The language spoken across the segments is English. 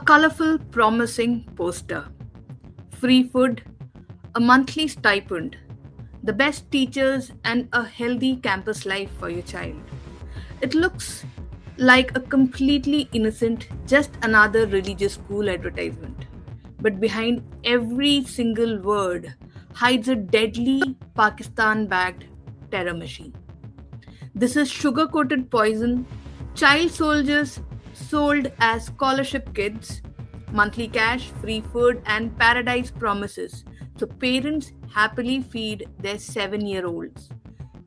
colorful, promising poster. Free food, a monthly stipend, the best teachers, and a healthy campus life for your child. It looks like a completely innocent, just another religious school advertisement. But behind every single word hides a deadly Pakistan backed terror machine. This is sugar coated poison, child soldiers sold as scholarship kids, monthly cash, free food, and paradise promises. So parents happily feed their 7-year-olds.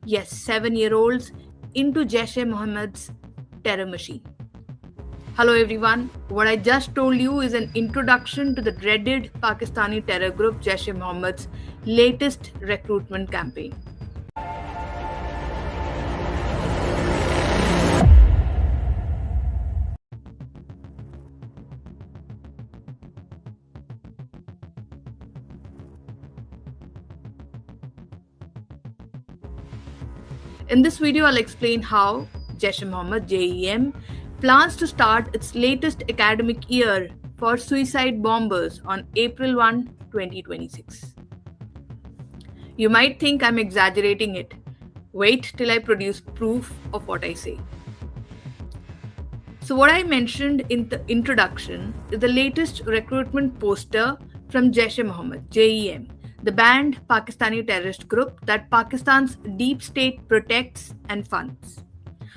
Yes, 7-year-olds into Jaish e Mohammed's terror machine. Hello everyone, what I just told you is an introduction to the dreaded Pakistani terror group Jaish e Mohammed's latest recruitment campaign. In this video, I'll explain how Jaish e Mohammed JEM plans to start its latest academic year for suicide bombers on April 1, 2026. You might think I'm exaggerating it. Wait till I produce proof of what I say. So what I mentioned in the introduction is the latest recruitment poster from Jaish e Mohammed, JEM, the banned Pakistani terrorist group that Pakistan's deep state protects and funds.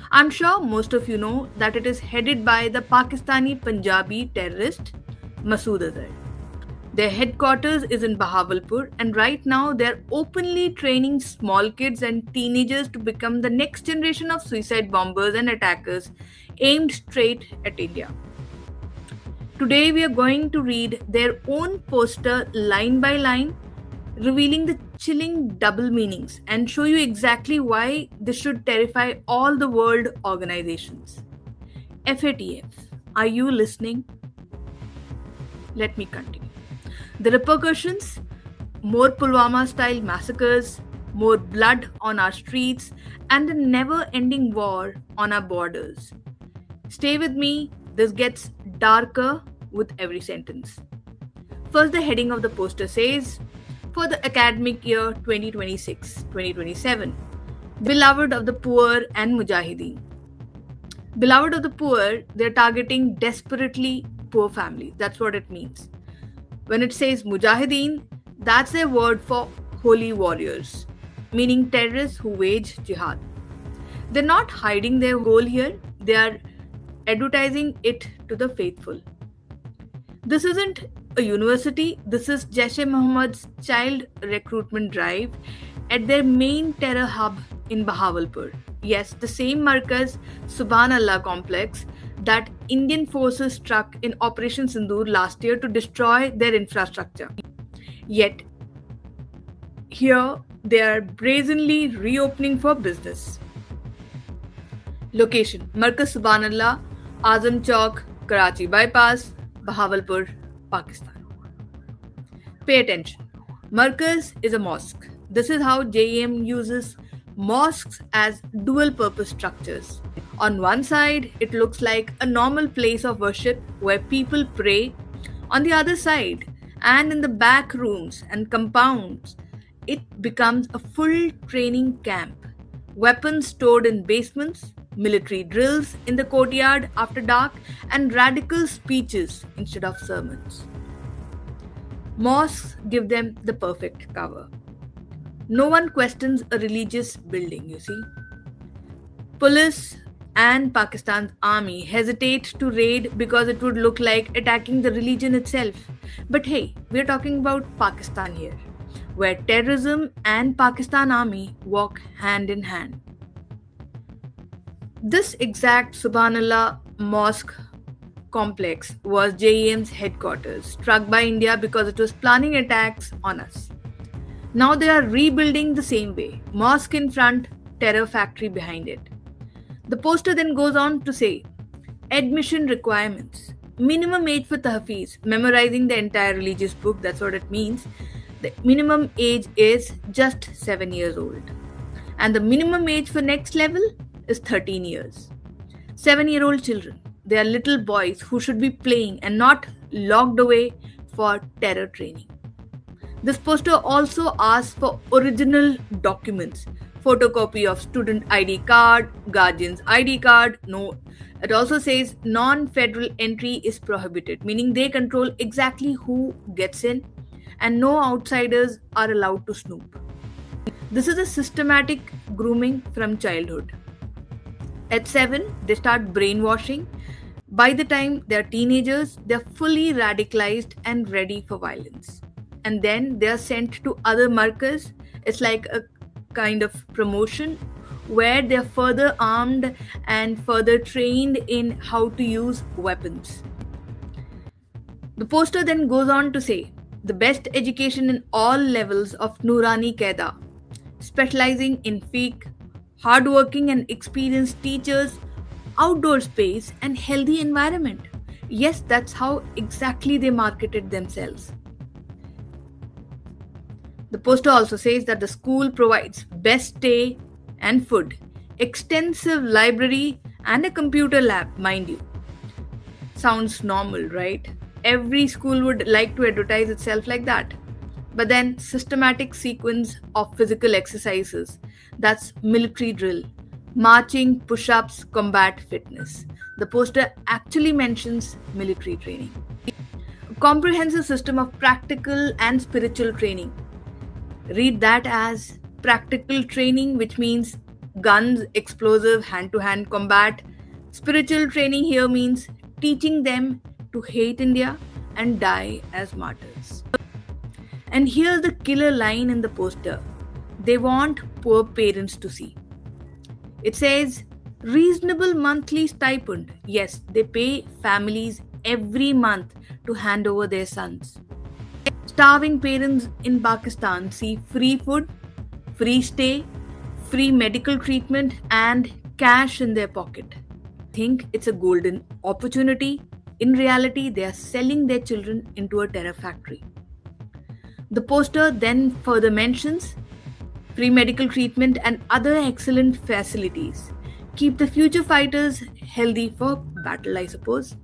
I'm sure most of you know that it is headed by the Pakistani Punjabi terrorist Masood Azhar. Their headquarters is in Bahawalpur, and right now they're openly training small kids and teenagers to become the next generation of suicide bombers and attackers aimed straight at India. Today we are going to read their own poster line by line, revealing the chilling double meanings and show you exactly why this should terrify all the world organizations. FATF, are you listening? Let me continue. The repercussions: more Pulwama-style massacres, more blood on our streets, and a never-ending war on our borders. Stay with me, this gets darker with every sentence. First, the heading of the poster says, for the academic year 2026-2027, beloved of the poor and mujahideen. Beloved of the poor, they're targeting desperately poor families. That's what it means. When it says mujahideen, that's their word for holy warriors, meaning terrorists who wage jihad. They're not hiding their goal here, they are advertising it to the faithful. This isn't a university, this is Jaish e Mohammed's child recruitment drive at their main terror hub in Bahawalpur. Yes, the same Markaz Subhanallah complex that Indian forces struck in Operation Sindoor last year to destroy their infrastructure. Yet, here they are brazenly reopening for business. Location: Markaz Subhanallah, Azam Chowk, Karachi Bypass, Bahawalpur, Pakistan. Pay attention. Markaz is a mosque. This is how JEM uses mosques as dual purpose structures. On one side, it looks like a normal place of worship where people pray. On the other side, and in the back rooms and compounds, it becomes a full training camp. Weapons stored in basements, military drills in the courtyard after dark, and radical speeches instead of sermons. Mosques give them the perfect cover. No one questions a religious building, you see. Police and Pakistan's army hesitate to raid because it would look like attacking the religion itself. But hey, we're talking about Pakistan here, where terrorism and Pakistan army walk hand in hand. This exact Subhanallah mosque complex was JEM's headquarters, struck by India because it was planning attacks on us. Now they are rebuilding the same way. Mosque in front, terror factory behind it. The poster then goes on to say, admission requirements. Minimum age for tahfiz, memorizing the entire religious book, that's what it means. The minimum age is just 7 years old. And the minimum age for next level is 13 years. 7-year-old children. They are little boys who should be playing and not locked away for terror training. This poster also asks for original documents, photocopy of student ID card, guardian's ID card. No, it also says non-federal entry is prohibited, meaning they control exactly who gets in and no outsiders are allowed to snoop. This is a systematic grooming from childhood. At 7, they start brainwashing. By the time they're teenagers, they're fully radicalized and ready for violence. And then they are sent to other markers. It's like a kind of promotion where they're further armed and further trained in how to use weapons. The poster then goes on to say, the best education in all levels of Noorani Qaeda, specializing in fiqh, hardworking and experienced teachers, outdoor space and healthy environment. Yes, that's how exactly they marketed themselves. The poster also says that the school provides best stay and food, extensive library and a computer lab, mind you. Sounds normal, right? Every school would like to advertise itself like that. But then systematic sequence of physical exercises, that's military drill, marching, push-ups, combat fitness. The poster actually mentions military training. A comprehensive system of practical and spiritual training. Read that as practical training, which means guns, explosive, hand-to-hand combat. Spiritual training here means teaching them to hate India and die as martyrs. And here's the killer line in the poster. They want poor parents to see. It says, reasonable monthly stipend. Yes, they pay families every month to hand over their sons. Starving parents in Pakistan see free food, free stay, free medical treatment, and cash in their pocket. Think it's a golden opportunity. In reality, they are selling their children into a terror factory. The poster then further mentions free medical treatment and other excellent facilities. Keep the future fighters healthy for battle, I suppose.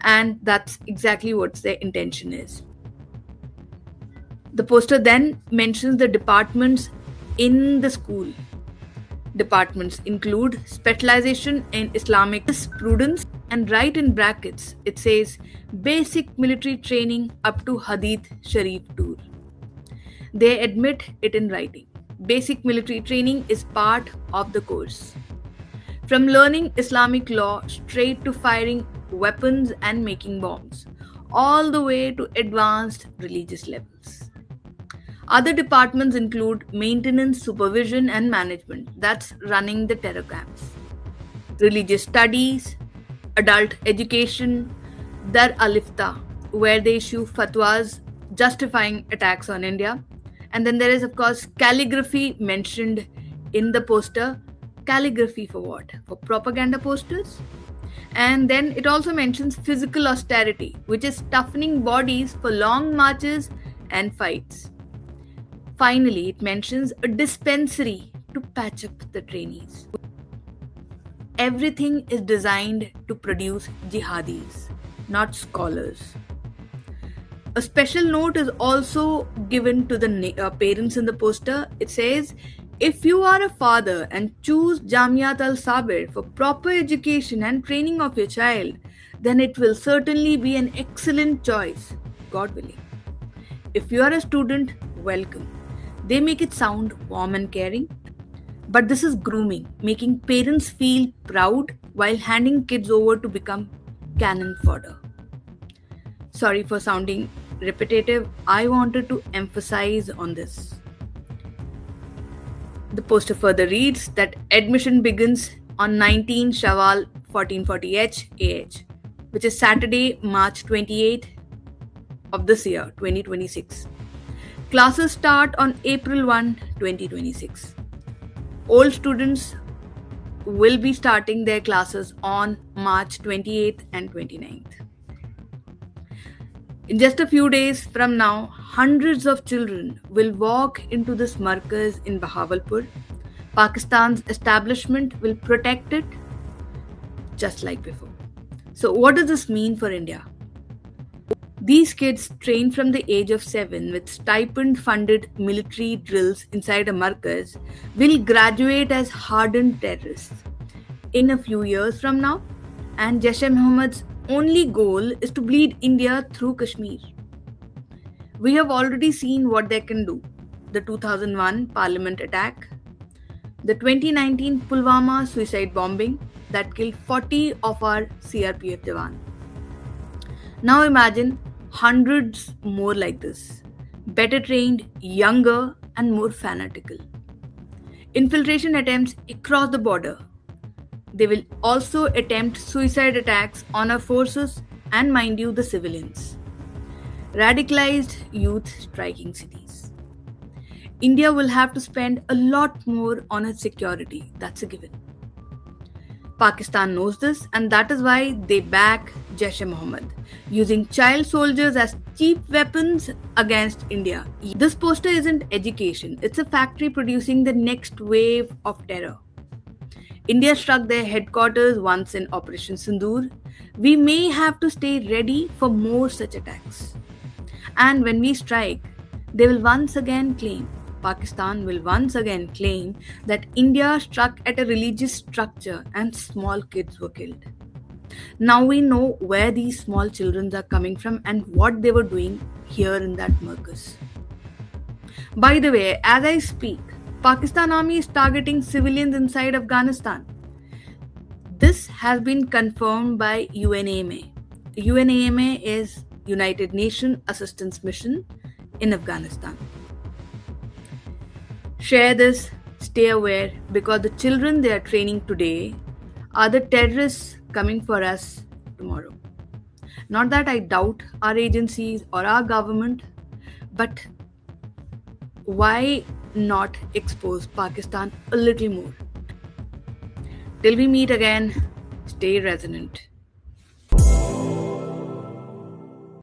And that's exactly what their intention is. The poster then mentions the departments in the school. Departments include specialization in Islamic jurisprudence, and right in brackets it says basic military training up to Hadith Sharif tour. They admit it in writing. Basic military training is part of the course. From learning Islamic law straight to firing weapons and making bombs, all the way to advanced religious levels. Other departments include maintenance, supervision, and management. That's running the terror camps. Religious studies, adult education, Dar Alifta, where they issue fatwas justifying attacks on India. And then there is, of course, calligraphy mentioned in the poster. Calligraphy for what? For propaganda posters? And then it also mentions physical austerity, which is toughening bodies for long marches and fights. Finally, it mentions a dispensary to patch up the trainees. Everything is designed to produce jihadis, not scholars. A special note is also given to the parents in the poster. It says, if you are a father and choose Jamiat Al-Sabir for proper education and training of your child, then it will certainly be an excellent choice, God willing. If you are a student, welcome. They make it sound warm and caring. But this is grooming, making parents feel proud while handing kids over to become cannon fodder. Sorry for sounding repetitive. I wanted to emphasize on this. The poster further reads that admission begins on 19 Shawwal 1440 AH, which is Saturday, March 28 of this year, 2026. Classes start on April 1, 2026. Old students will be starting their classes on March 28th and 29th. In just a few days from now, hundreds of children will walk into this markaz in Bahawalpur. Pakistan's establishment will protect it just like before. So, what does this mean for India? These kids, trained from the age of 7 with stipend funded military drills inside a markaz, will graduate as hardened terrorists in a few years from now. And Jaish-e-Mohammed's only goal is to bleed India through Kashmir. We have already seen what they can do: the 2001 Parliament attack, the 2019 Pulwama suicide bombing that killed 40 of our CRPF Jawan. Now imagine hundreds more like this, better trained, younger, and more fanatical. Infiltration attempts across the border. They will also attempt suicide attacks on our forces and, mind you, the civilians. Radicalized youth striking cities. India will have to spend a lot more on its security, that's a given. Pakistan knows this, and that is why they back Jaish-e-Mohammed, using child soldiers as cheap weapons against India. This poster isn't education, it's a factory producing the next wave of terror. India struck their headquarters once in Operation Sindoor. We may have to stay ready for more such attacks. And when we strike, they will once again claim, Pakistan will once again claim that India struck at a religious structure and small kids were killed. Now we know where these small children are coming from and what they were doing here in that markaz. By the way, as I speak, Pakistan Army is targeting civilians inside Afghanistan. This has been confirmed by UNAMA. UNAMA is United Nations Assistance Mission in Afghanistan. Share this, stay aware, because the children they are training today are the terrorists coming for us tomorrow. Not that I doubt our agencies or our government, but why not expose Pakistan a little more? Till we meet again, stay resonant.